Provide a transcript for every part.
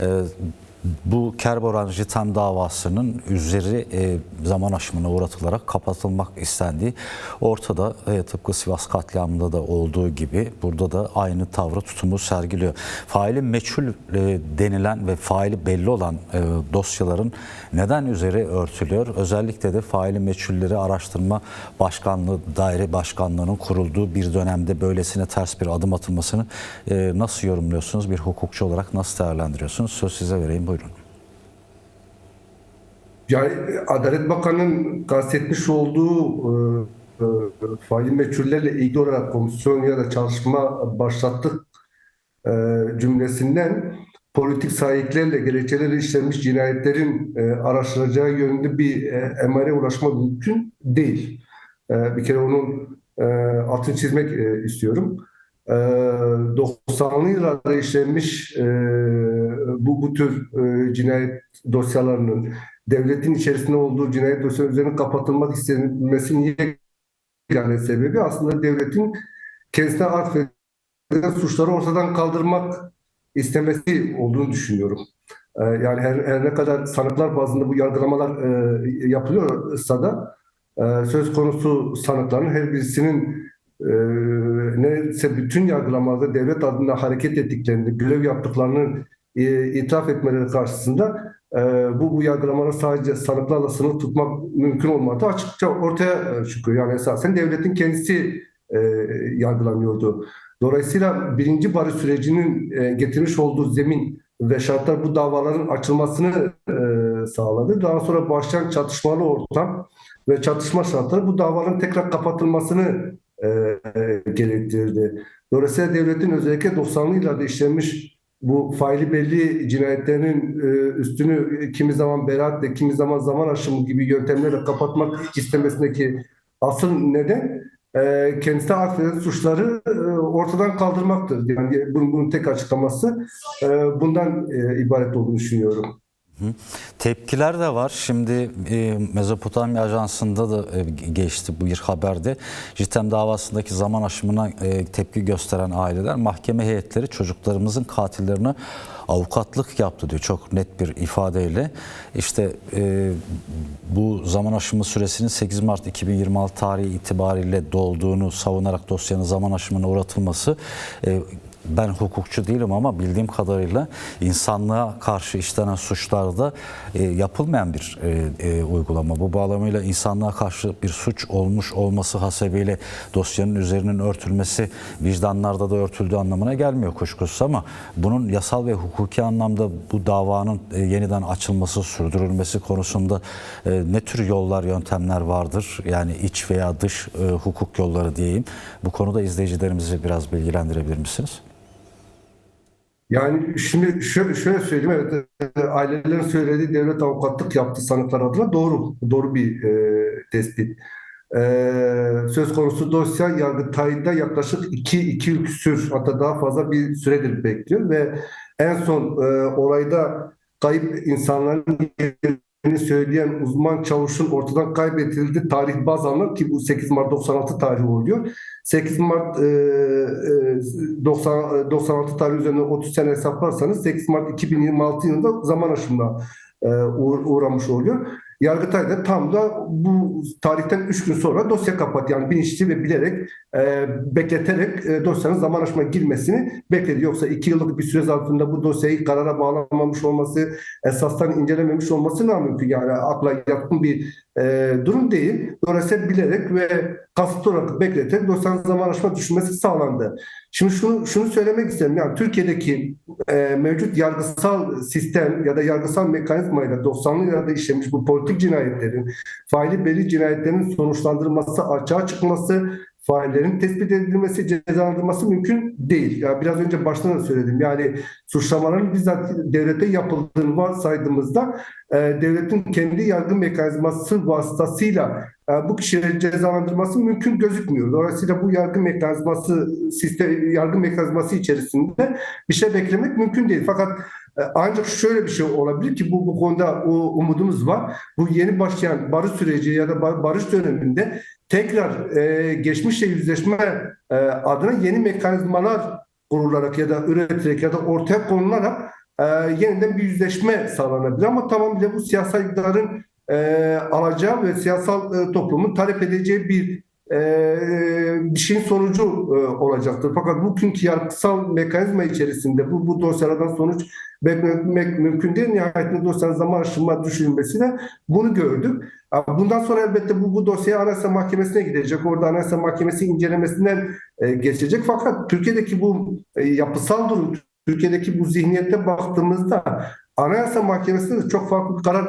Ee, Bu Kerboran-Jitem davasının üzeri zaman aşımına uğratılarak kapatılmak istendiği ortada. Tıpkı Sivas katliamında da olduğu gibi burada da aynı tavrı, tutumu sergiliyor. Faili meçhul denilen ve faili belli olan dosyaların neden üzeri örtülüyor? Özellikle de faili meçhulleri araştırma başkanlığı, daire başkanlığının kurulduğu bir dönemde böylesine ters bir adım atılmasını nasıl yorumluyorsunuz? Bir hukukçu olarak nasıl değerlendiriyorsunuz? Söz size vereyim. Buyurun. Yani Adalet Bakanı'nın kastetmiş olduğu faili meçhullerle ilgili olarak komisyon ya da çalışma başlattık cümlesinden politik sahiplerle gerekçeleri işlenmiş cinayetlerin araştıracağı yönünde bir emare ulaşma mümkün değil. Bir kere onun altını çizmek istiyorum. 90'lı yıllarda işlenmiş bu tür cinayet dosyalarının devletin içerisinde olduğu cinayet dosyaları üzerine kapatılmak istenmesinin yegane sebebi aslında devletin kendisine atfedilen suçları ortadan kaldırmak istemesi olduğunu düşünüyorum. Yani her ne kadar sanıklar bazında bu yargılamalar yapılıyorsa da söz konusu sanıkların her birisinin neredeyse bütün yargılamalarda devlet adına hareket ettiklerini, görev yaptıklarını itiraf etmeleri karşısında bu yargılamaları sadece sanıklarla sınır tutmak mümkün olmadığı açıkça ortaya çıkıyor. Yani esasen devletin kendisi yargılanıyordu. Dolayısıyla birinci barış sürecinin getirmiş olduğu zemin ve şartlar bu davaların açılmasını sağladı. Daha sonra başlayan çatışmalı ortam ve çatışma şartları bu davaların tekrar kapatılmasını gerektirdi. Dolayısıyla devletin özellikle 90'lı yıllarda işlenmiş bu faili belli cinayetlerinin üstünü kimi zaman beraatle, kimi zaman zaman aşımı gibi yöntemlerle kapatmak istemesindeki asıl neden kendisine atfedilen suçları ortadan kaldırmaktır. Yani bunun tek açıklaması bundan ibaret olduğunu düşünüyorum. Tepkiler de var. Şimdi Mezopotamya Ajansı'nda da geçti bu bir haberde. Jitem davasındaki zaman aşımına tepki gösteren aileler, mahkeme heyetleri çocuklarımızın katillerine avukatlık yaptı diyor çok net bir ifadeyle. İşte bu zaman aşımı süresinin 8 Mart 2026 tarihi itibariyle dolduğunu savunarak dosyanın zaman aşımına uğratılması, ben hukukçu değilim ama bildiğim kadarıyla insanlığa karşı işlenen suçlarda yapılmayan bir uygulama. Bu bağlamıyla insanlığa karşı bir suç olmuş olması hasebiyle dosyanın üzerinin örtülmesi vicdanlarda da örtüldüğü anlamına gelmiyor kuşkusuz, ama bunun yasal ve hukuki anlamda bu davanın yeniden açılması, sürdürülmesi konusunda ne tür yollar, yöntemler vardır? Yani iç veya dış hukuk yolları diyeyim. Bu konuda izleyicilerimizi biraz bilgilendirebilir misiniz? Yani şimdi şöyle söyleyeyim, evet, ailelerin söylediği devlet avukatlık yaptı sanıklar adına doğru bir tespit. Söz konusu dosya Yargıtay'da yaklaşık iki yıl küsür, hatta daha fazla bir süredir bekliyor ve en son olayda kayıp insanların yerini söyleyen uzman çavuşun ortadan kaybedildi tarih baz alınan, ki bu 8 Mart 96 tarihi oluyor. 8 Mart 96 tarihi üzerinden 30 sene hesaplarsanız 8 Mart 2026 yılında zaman aşımına uğramış oluyor. Yargıtay da tam da bu tarihten 3 gün sonra dosya kapat, yani bilinçli ve bilerek bekleterek dosyanın zaman aşımına girmesini bekledi. Yoksa 2 yıllık bir süre zarfında bu dosyayı karara bağlanmamış olması, esastan incelememiş olması namümkün. Yani akla yatkın bir durum değil. Dolayısıyla bilerek ve kasıtlı olarak bekleterek dosyanın zaman aşımına düşmesi sağlandı. Şimdi şunu söylemek isterim. Yani Türkiye'deki mevcut yargısal sistem ya da yargısal mekanizmayla 90'lı yıllarda işlemiş bu politik cinayetlerin, faili belli cinayetlerin sonuçlandırılması, açığa çıkması, faillerin tespit edilmesi, cezalandırılması mümkün değil. Yani biraz önce baştan da söyledim. Yani suçlamaların bizzat devlete yapıldığını varsaydığımızda devletin kendi yargı mekanizması vasıtasıyla bu kişileri cezalandırması mümkün gözükmüyor. Dolayısıyla bu yargı mekanizması içerisinde bir şey beklemek mümkün değil. Fakat ancak şöyle bir şey olabilir ki bu konuda umudumuz var. Bu yeni başlayan barış süreci ya da barış döneminde tekrar geçmişle yüzleşme adına yeni mekanizmalar kurularak ya da üretilerek ya da ortaya konularak yeniden bir yüzleşme sağlanabilir. Ama tamamıyla bu siyasal iktidarın alacağı ve siyasal toplumun talep edeceği bir şeyin sonucu olacaktır. Fakat bugünkü yargısal mekanizma içerisinde bu dosyalardan sonuç beklemek mümkün değil. Nihayetinde dosyanın zaman aşımına düşürülmesiyle bunu gördük. Bundan sonra elbette bu dosya Anayasa Mahkemesi'ne gidecek. Orada Anayasa Mahkemesi incelemesinden geçecek. Fakat Türkiye'deki bu yapısal durum, Türkiye'deki bu zihniyette baktığımızda Anayasa Mahkemesi'nde de çok farklı bir karar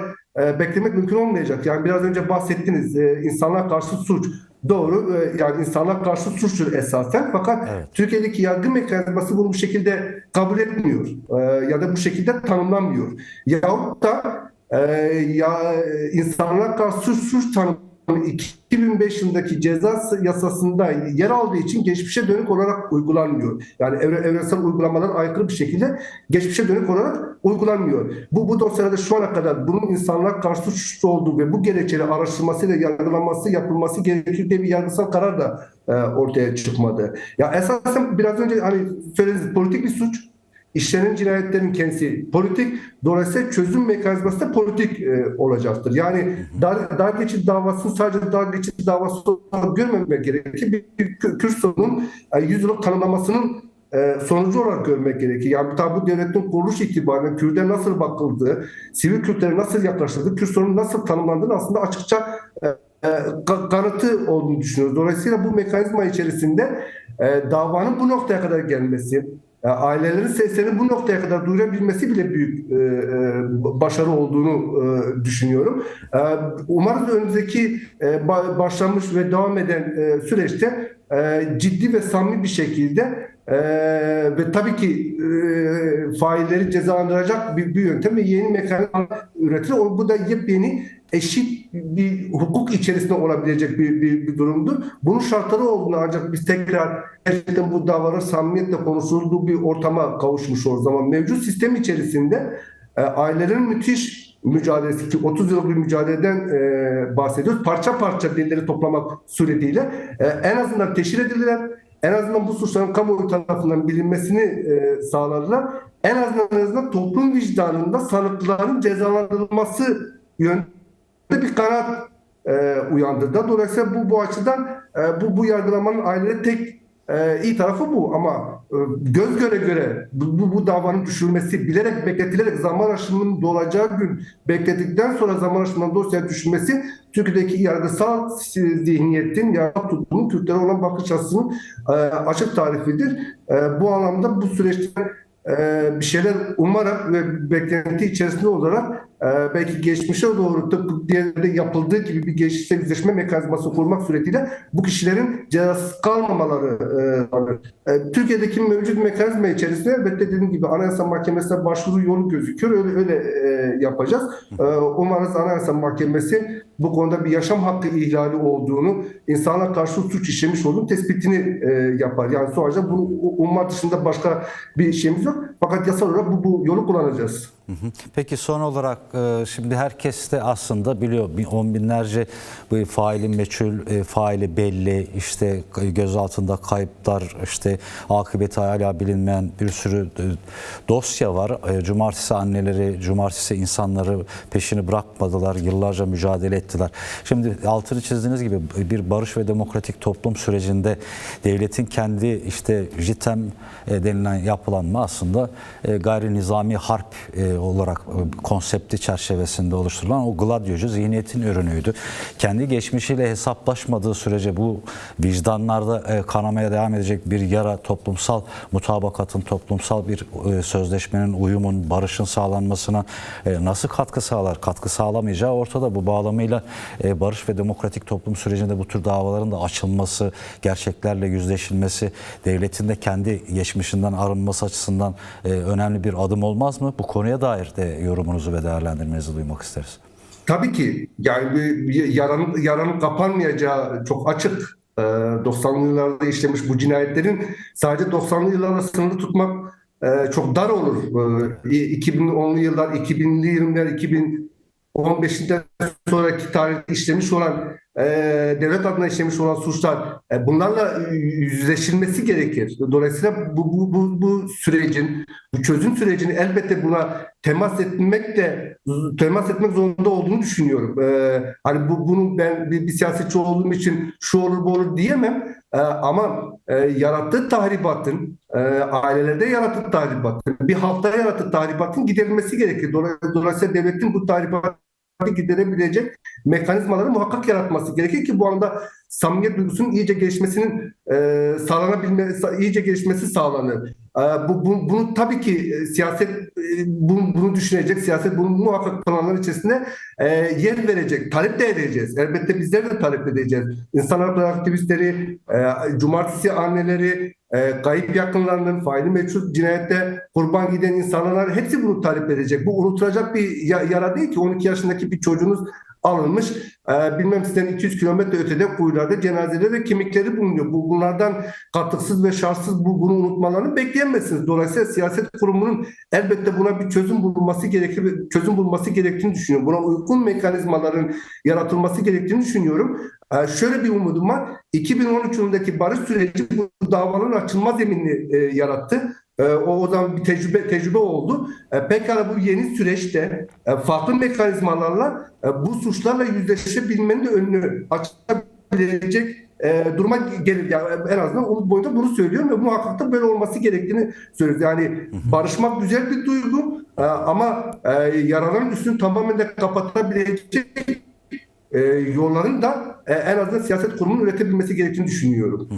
beklemek mümkün olmayacak. Yani biraz önce bahsettiniz, insanlığa karşı suç. Doğru, yani insanlığa karşı suçtur esasen. Fakat Evet. Türkiye'deki yargı mekanizması bunu bu şekilde kabul etmiyor. Ya da bu şekilde tanımlanmıyor. Yahut da insanlığa karşı suç tanımı 2005 yılındaki ceza yasasında yer aldığı için geçmişe dönük olarak uygulanmıyor. Yani evrensel uygulamalar aykırı bir şekilde geçmişe dönük olarak uygulanmıyor. Bu dosyada şu ana kadar bunun insanlığa karşı suç olduğu ve bu gerekçeli araştırmasıyla yargılanması yapılması gerekir diye bir yargısal karar da ortaya çıkmadı. Ya esasen biraz önce hani söylediğiniz politik bir suç. İşlenen cinayetlerin kendisi politik, dolayısıyla çözüm mekanizması da politik olacaktır. Yani dar geçit davasını sadece dar geçit davası olarak görmemek gerekir. Bir Kürt sorunun 100 yıllık tanımlamasının sonucu olarak görmek gerekir. Yani tabi bu devletin kuruluş itibariyle Kürt'e nasıl bakıldığı, sivil Kürtlere nasıl yaklaşıldığı, Kürt sorunun nasıl tanımlandığını aslında açıkça kanıtı olduğunu düşünüyoruz. Dolayısıyla bu mekanizma içerisinde davanın bu noktaya kadar gelmesi, ailelerin seslerini bu noktaya kadar duyurabilmesi bile büyük başarı olduğunu düşünüyorum. Umarız önümüzdeki başlamış ve devam eden süreçte ciddi ve samimi bir şekilde ve tabii ki failleri cezalandıracak bir yöntem ve yeni mekanizma üretilir. Bu da yepyeni eşit bir hukuk içerisinde olabilecek bir durumdur. Bunun şartları olduğunu ancak biz tekrar gerçekten bu davaların samimiyetle konuşulduğu bir ortama kavuşmuş o zaman. Mevcut sistem içerisinde ailelerin müthiş mücadelesi ki 30 yıllık bir mücadeleden bahsediyoruz. Parça parça delilleri toplamak suretiyle en azından teşhir edildiler. En azından bu suçların kamuoyu tarafından bilinmesini sağladılar. En azından toplum vicdanında sanıkların cezalandırılması yönünde bir kanaat uyandırdı. Dolayısıyla bu açıdan bu yargılamanın ailede tek iyi tarafı bu. Ama göz göre göre bu davanın düşürülmesi, bilerek bekletilerek zaman aşımının dolacağı gün bekledikten sonra zaman aşımından dosyaya düşürmesi Türkiye'deki yargısal zihniyetin, yargı tutumunun Kürtlere olan bakış açısının açık tarifidir. Bu anlamda bu süreçte bir şeyler umarak ve beklenti içerisinde olarak belki geçmişe doğru tıpkı diğerde yapıldığı gibi bir geçişte yüzleşme mekanizması kurmak suretiyle bu kişilerin cezasız kalmamaları Türkiye'deki mevcut mekanizma içerisinde elbette dediğim gibi Anayasa Mahkemesi'ne başvuru yolu gözüküyor. Öyle yapacağız. Umarız Anayasa Mahkemesi bu konuda bir yaşam hakkı ihlali olduğunu, insana karşı suç işlemiş olduğunu tespitini yapar. Yani sonuçta bu umma dışında başka bir şeyimiz yok. Fakat yasal olarak bu yolu kullanacağız. Peki son olarak şimdi herkes de aslında biliyor on binlerce bu faili meçhul, faili belli, işte gözaltında kayıplar, işte akıbeti hala bilinmeyen bir sürü dosya var. Cumartesi anneleri, cumartesi insanları peşini bırakmadılar, yıllarca mücadele ettiler. Şimdi altını çizdiğiniz gibi bir barış ve demokratik toplum sürecinde devletin kendi işte JITEM denilen yapılanma aslında gayri nizami harp olarak konsepti çerçevesinde oluşturulan o gladyocu zihniyetin ürünüydü. Kendi geçmişiyle hesaplaşmadığı sürece bu vicdanlarda kanamaya devam edecek bir yara, toplumsal mutabakatın, toplumsal bir sözleşmenin, uyumun, barışın sağlanmasına nasıl katkı sağlar? Katkı sağlamayacağı ortada. Bu bağlamıyla barış ve demokratik toplum sürecinde bu tür davaların da açılması, gerçeklerle yüzleşilmesi, devletin de kendi geçmişinden arınması açısından önemli bir adım olmaz mı? Bu konuya dair de yorumunuzu ve değerlendirmenizi duymak isteriz. Tabii ki yani yaranın kapanmayacağı çok açık. 90'lı yıllarda işlemiş bu cinayetlerin sadece 90'lı yıllarla sınırlı tutmak çok dar olur. 2010'lu yıllar, 2000'li yıllar, 15'inden sonraki tarihte işlemiş olan devlet adına işlemiş olan suçlar bunlarla yüzleşilmesi gerekir. Dolayısıyla bu sürecin, bu çözüm sürecini elbette buna temas etmek zorunda olduğunu düşünüyorum. Hani bunu ben bir siyasetçi olduğum için şu olur bu olur diyemem. Ama yarattığı tahribatın, ailelerde yarattığı tahribatın, bir halkta yarattığı tahribatın giderilmesi gerekir. Dolayısıyla devletin bu tahribatı giderebilecek mekanizmaları muhakkak yaratması gerekir ki bu anda samimiyet duygusunun iyice gelişmesinin iyice gelişmesi sağlanır. Bunu tabii ki siyaset bunu düşünecek, siyaset bunu muhakkak planlar içerisinde yer verecek, talep de edeceğiz. Elbette bizler de talep edeceğiz. İnsan hakları aktivistleri, cumartesi anneleri, kayıp yakınlarının, faili meçhul cinayette kurban giden insanlar hepsi bunu talep edecek. Bu unutulacak bir yara değil ki 12 yaşındaki bir çocuğunuz alınmış. Bilmem sizden 200 kilometre ötede kuyularda cenazeleri ve kemikleri bulunuyor. Bunlardan katıksız ve şartsız bunu unutmalarını bekleyemezsiniz. Dolayısıyla siyaset kurumunun elbette buna bir çözüm bulunması gerekir, çözüm bulması gerektiğini düşünüyorum. Buna uygun mekanizmaların yaratılması gerektiğini düşünüyorum. Şöyle bir umudum var. 2013 yılındaki barış süreci bu davaların açılma zeminini yarattı. O zaman bir tecrübe oldu. Pekala bu yeni süreçte farklı mekanizmalarla bu suçlarla yüzleşebilmenin de önünü açabilecek duruma gelir. Yani en azından umut boyunca bunu söylüyorum ve muhakkak da böyle olması gerektiğini söylüyoruz. Yani barışmak güzel bir duygu ama yaraların üstünü tamamen de kapatabilecek yolların da en azından siyaset kurumunun üretebilmesi gerektiğini düşünüyorum.